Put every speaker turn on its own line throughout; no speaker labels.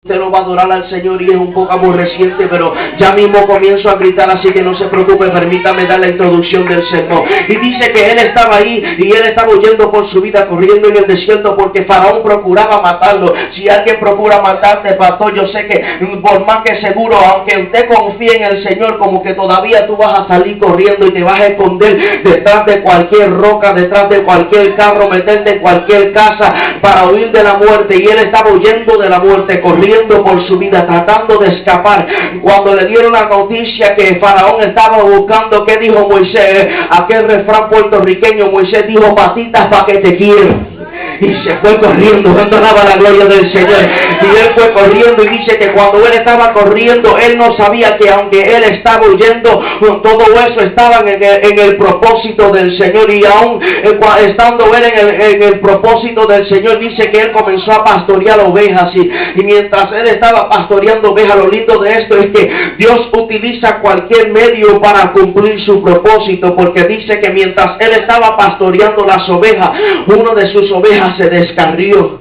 Usted no va a adorar al Señor y es un poco aborreciente, pero ya mismo comienzo a gritar, así que no se preocupe, permítame dar la introducción del sermón. Y dice que él estaba ahí y él estaba huyendo por su vida, corriendo en el desierto porque Faraón procuraba matarlo. Si alguien procura matarte, pastor, yo sé que por más que seguro, aunque usted confíe en el Señor, como que todavía tú vas a salir corriendo y te vas a esconder detrás de cualquier roca, detrás de cualquier carro, meterte en cualquier casa para huir de la muerte. Y él estaba huyendo de la muerte, corriendo por su vida, tratando de escapar. Cuando le dieron la noticia que Faraón estaba buscando, ¿qué dijo Moisés? Aquel refrán puertorriqueño, Moisés dijo: patitas pa' que te quiero. Y se fue corriendo, dando la gloria del Señor. Y él fue corriendo, y dice que cuando él estaba corriendo, él no sabía que aunque él estaba huyendo, todo eso estaba en el propósito del Señor. Y aún estando él en el propósito del Señor, dice que él comenzó a pastorear ovejas. Y mientras él estaba pastoreando ovejas, lo lindo de esto es que Dios utiliza cualquier medio para cumplir su propósito, porque dice que mientras él estaba pastoreando las ovejas, uno de sus ovejas se descarrió.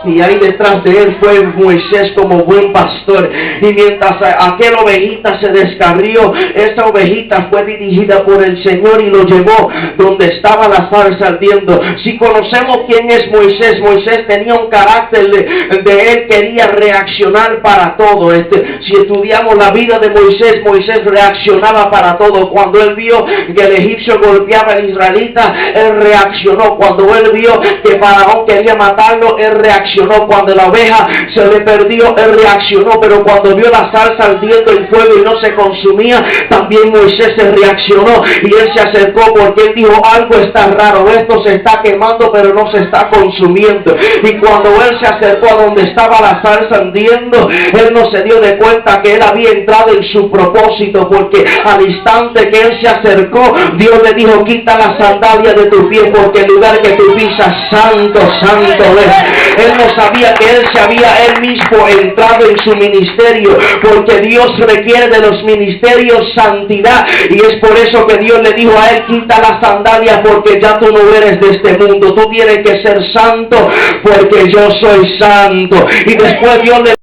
Y ahí detrás de él fue Moisés como buen pastor. Y mientras aquel ovejita se descarrió, esa ovejita fue dirigida por el Señor y lo llevó donde estaba la zarza ardiendo. Si conocemos quién es Moisés, Moisés tenía un carácter de él quería reaccionar para todo. Si estudiamos la vida de Moisés, Moisés reaccionaba para todo. Cuando él vio que el egipcio golpeaba al israelita, él reaccionó. Cuando él vio que Faraón quería matarlo, él reaccionó. Cuando la oveja se le perdió, él reaccionó. Pero cuando vio la salsa ardiendo en fuego y no se consumía, también Moisés se reaccionó. Y él se acercó porque él dijo: algo está raro, esto se está quemando pero no se está consumiendo. Y cuando él se acercó a donde estaba la salsa ardiendo, él no se dio de cuenta que él había entrado en su propósito, porque al instante que él se acercó, Dios le dijo: quita la sandalia de tu pie, porque el lugar que tú pisas, santo, santo es. Él no sabía que él se había él mismo entrado en su ministerio, porque Dios requiere de los ministerios santidad. Y es por eso que Dios le dijo a él: quita la sandalia, porque ya tú no eres de este mundo, tú tienes que ser santo porque yo soy santo. Y después Dios le